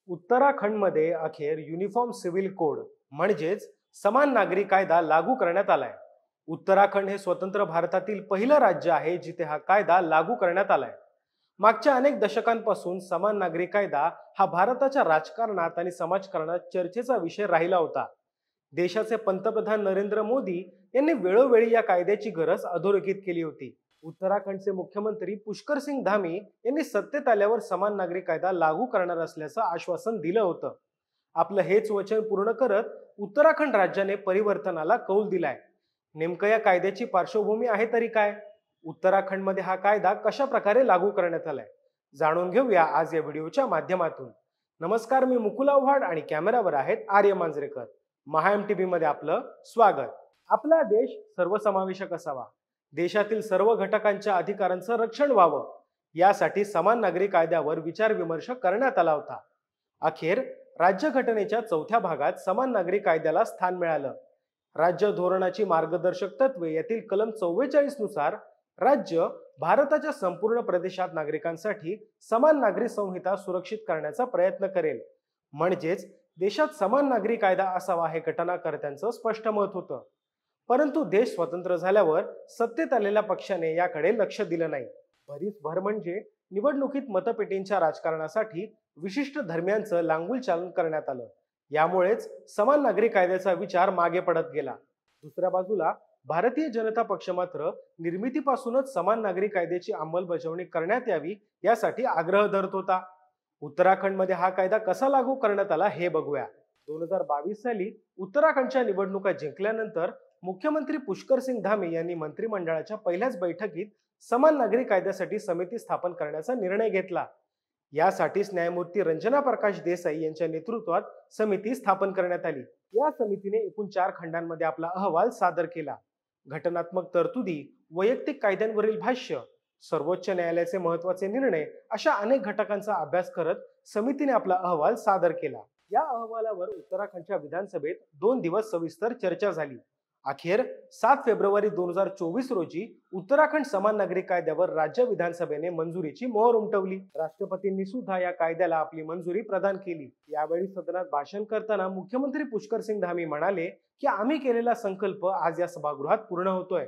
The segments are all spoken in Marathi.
उत्तराखंडमध्ये अखेर युनिफॉर्म सिव्हिल कोड म्हणजेच समान नागरी कायदा लागू करण्यात आलाय. उत्तराखंड हे स्वतंत्र भारतातील पहिलं राज्य आहे जिथे हा कायदा लागू करण्यात आलाय. मागच्या अनेक दशकांपासून समान नागरी कायदा हा भारताच्या राजकारणात आणि समाजकारणात चर्चेचा विषय राहिला होता. देशाचे पंतप्रधान नरेंद्र मोदी यांनी वेळोवेळी या कायद्याची गरज अधोरेखित केली होती. उत्तराखंडचे मुख्यमंत्री पुष्कर सिंग धामी यांनी सत्तेत आल्यावर समान नागरी कायदा लागू करणार असल्याचं आश्वासन दिलं होतं. आपलं हेच वचन पूर्ण करत उत्तराखंड राज्याने परिवर्तनाला कौल दिलाय. नेमकं या कायद्याची पार्श्वभूमी आहे तरी काय? उत्तराखंडमध्ये हा कायदा कशा प्रकारे लागू करण्यात आलाय जाणून घेऊया आज या व्हिडिओच्या माध्यमातून. नमस्कार, मी मुकुल आव्हाड आणि कॅमेरावर आहेत आर्य मांजरेकर. महा MTV मध्ये आपलं स्वागत. आपला देश सर्वसमावेशक असावा, देशातील सर्व घटकांच्या अधिकारांचं रक्षण व्हावं, यासाठी समान नागरी कायद्यावर विचारविमर्श करण्यात आला होता. अखेर राज्यघटनेच्या 4थ्या भागात समान नागरी कायद्याला स्थान मिळालं. राज्य धोरणाची मार्गदर्शक तत्वे यातील कलम 44 नुसार राज्य भारताच्या संपूर्ण प्रदेशात नागरिकांसाठी समान नागरी संहिता सुरक्षित करण्याचा प्रयत्न करेल. म्हणजेच देशात समान नागरी कायदा असावा हे घटनाकर्त्यांचं स्पष्ट मत होतं. परंतु देश स्वतंत्र झाल्यावर सत्तेत आलेल्या पक्षाने याकडे लक्ष दिलं नाही. भर म्हणजे निवडणुकीत मतपेटींच्या राजकारणासाठी विशिष्ट धर्मियांचं लांगुल चालन करण्यात आलं. यामुळेच समान नागरी कायद्याचा विचार मागे पडत गेला. दुसऱ्या बाजूला भारतीय जनता पक्ष मात्र निर्मितीपासूनच समान नागरी कायद्याची अंमलबजावणी करण्यात यावी यासाठी आग्रह धरत होता. उत्तराखंडमध्ये हा कायदा कसा लागू करण्यात आला हे बघूया. 2022 साली उत्तराखंडच्या निवडणुका जिंकल्यानंतर मुख्यमंत्री पुष्कर सिंग धामी यांनी मंत्रिमंडळाच्या पहिल्याच बैठकीत समान नागरी कायद्यासाठी समिती स्थापन करण्याचा निर्णय घेतला. यासाठीच न्यायमूर्ती रंजना प्रकाश देसाई यांच्या नेतृत्वात समिती स्थापन करण्यात आली. या समितीने एकूण 4 खंडांमध्ये आपला अहवाल सादर केला. घटनात्मक तरतुदी, वैयक्तिक कायद्यांवरील भाष्य, सर्वोच्च न्यायालयाचे महत्त्वाचे निर्णय अशा अनेक घटकांचा अभ्यास करत समितीने आपला अहवाल सादर केला. या अहवालावर उत्तराखंडच्या विधानसभेत 2 दिवस सविस्तर चर्चा झाली. अखेर 7 फेब्रुवारी 2024 रोजी उत्तराखंड समान नागरी कायद्यावर राज्य विधानसभेने मंजुरीची मोहर उमटवली. राष्ट्रपतींनी सुद्धा या कायद्याला आपली मंजुरी प्रदान केली. यावेळी सदनात भाषण करताना मुख्यमंत्री पुष्कर सिंग धामी म्हणाले की आम्ही केलेला संकल्प आज या सभागृहात पूर्ण होतोय.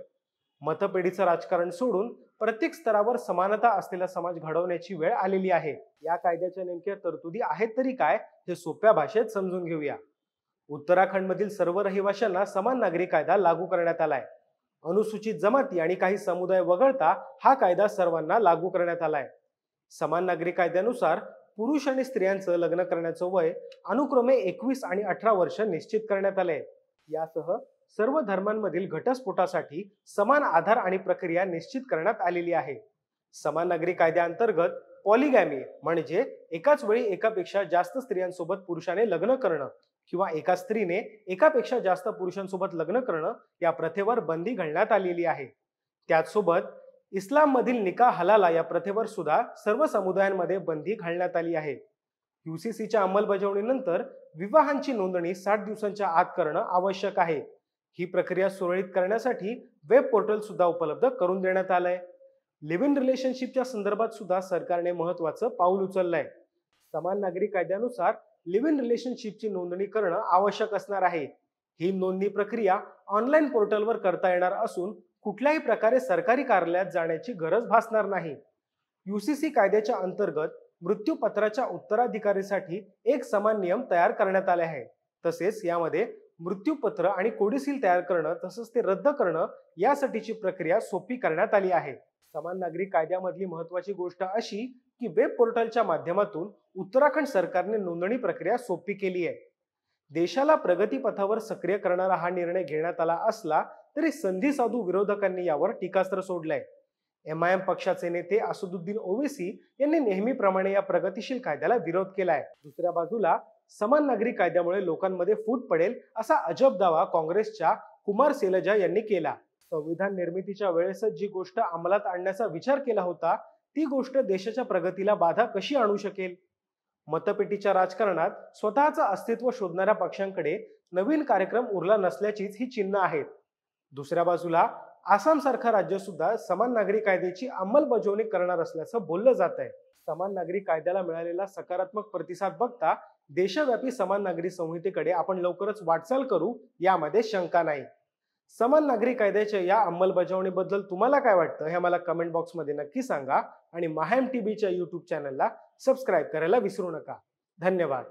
मतपेढीचं राजकारण सोडून प्रत्येक स्तरावर समानता असलेला समाज घडवण्याची वेळ आलेली आहे. या कायद्याच्या नेमक्या तरतुदी आहेत तरी काय हे सोप्या भाषेत समजून घेऊया. उत्तराखंडमधील सर्व रहिवाशांना समान नागरी कायदा लागू करण्यात आलाय. अनुसूचित जमाती आणि काही समुदाय वगळता हा कायदा सर्वांना लागू करण्यात आलाय. समान नागरी कायद्यानुसार पुरुष आणि स्त्रियांचं लग्न करण्याचं वय अनुक्रमे 21 आणि 18 वर्ष निश्चित करण्यात आलंय. यासह सर्व धर्मांमधील घटस्फोटासाठी समान आधार आणि प्रक्रिया निश्चित करण्यात आलेली आहे. समान नागरी कायद्याअंतर्गत पॉलिगॅमी म्हणजे एकाच वेळी एकापेक्षा जास्त स्त्रियांसोबत पुरुषाने लग्न करणं किंवा एका स्त्रीने एकापेक्षा जास्त पुरुषांसोबत लग्न करणं या प्रथेवर बंदी घालण्यात आलेली आहे. त्याचसोबत इस्लाम मधील निकाह हलाला या प्रथेवर सुद्धा सर्व समुदायांमध्ये बंदी घालण्यात आली आहे. UCCच्या अंमलबजावणीनंतर विवाहांची नोंदणी 60 दिवसांच्या आत करणं आवश्यक आहे. ही प्रक्रिया सुरळीत करण्यासाठी वेब पोर्टल सुद्धा उपलब्ध करून देण्यात आलंय. लिव्ह इन रिलेशनशिपच्या संदर्भात सुद्धा सरकारने महत्त्वाचं पाऊल उचललंय. समान नागरी कायद्यानुसार लिव्ह इन रिलेशनशिपची नोंदणी करणं आवश्यक असणार आहे. ही नोंदणी प्रक्रिया ऑनलाईन पोर्टलवर करता येणार असून कुठल्याही प्रकारे सरकारी कार्यालयात जाण्याची गरज भासणार नाही. UCC कायद्याच्या अंतर्गत मृत्यूपत्राच्या उत्तराधिकारीसाठी एक समान नियम तयार करण्यात आले आहे. तसेच यामध्ये मृत्यूपत्र आणि कोडीसील तयार करणं तसंच ते रद्द करणं यासाठीची प्रक्रिया सोपी करण्यात आली आहे. समान नागरी कायद्यामधली महत्त्वाची गोष्ट अशी की वेब पोर्टलच्या माध्यमातून उत्तराखंड सरकारने नोंदणी प्रक्रिया सोपी केली आहे. देशाला प्रगतीपथावर सक्रिय करणारा हा निर्णय घेण्यात आला असला तरी संधी साधू विरोधकांनी यावर टीकास्त्र सोडलंय. MIM पक्षाचे नेते असदुद्दीन ओवेसी यांनी नेहमीप्रमाणे या प्रगतीशील कायद्याला विरोध केलाय. दुसऱ्या बाजूला समान नागरी कायद्यामुळे लोकांमध्ये फूट पडेल असा अजब दावा काँग्रेसच्या कुमार सेलजा यांनी केला. संविधान निर्मितीच्या वेळेसच जी गोष्ट अंमलात आणण्याचा विचार केला होता ती गोष्ट देशाच्या प्रगतीला बाधा कशी आणू शकेल? मतपेटीच्या राजकारणात स्वतःचं अस्तित्व शोधणाऱ्या पक्षांकडे नवीन कार्यक्रम उरला नसल्याचीच ही चिन्ह आहेत. दुसऱ्या बाजूला आसाम सारखा राज्य सुद्धा समान नागरी कायद्याची अंमलबजावणी करणार असल्याचं बोललं जात आहे. समान नागरी कायद्याला मिळालेला सकारात्मक प्रतिसाद बघता देशव्यापी समान नागरी संहितेकडे आपण लवकरच वाटचाल करू, यामध्ये शंका नाही. समान नागरी कायद्याच्या या अंमलबजावणीबद्दल तुम्हाला काय वाटतं हे मला कमेंट बॉक्समध्ये नक्की सांगा आणि महाएम टीव्हीच्या YouTube चॅनलला सबस्क्राईब करायला विसरू नका. धन्यवाद.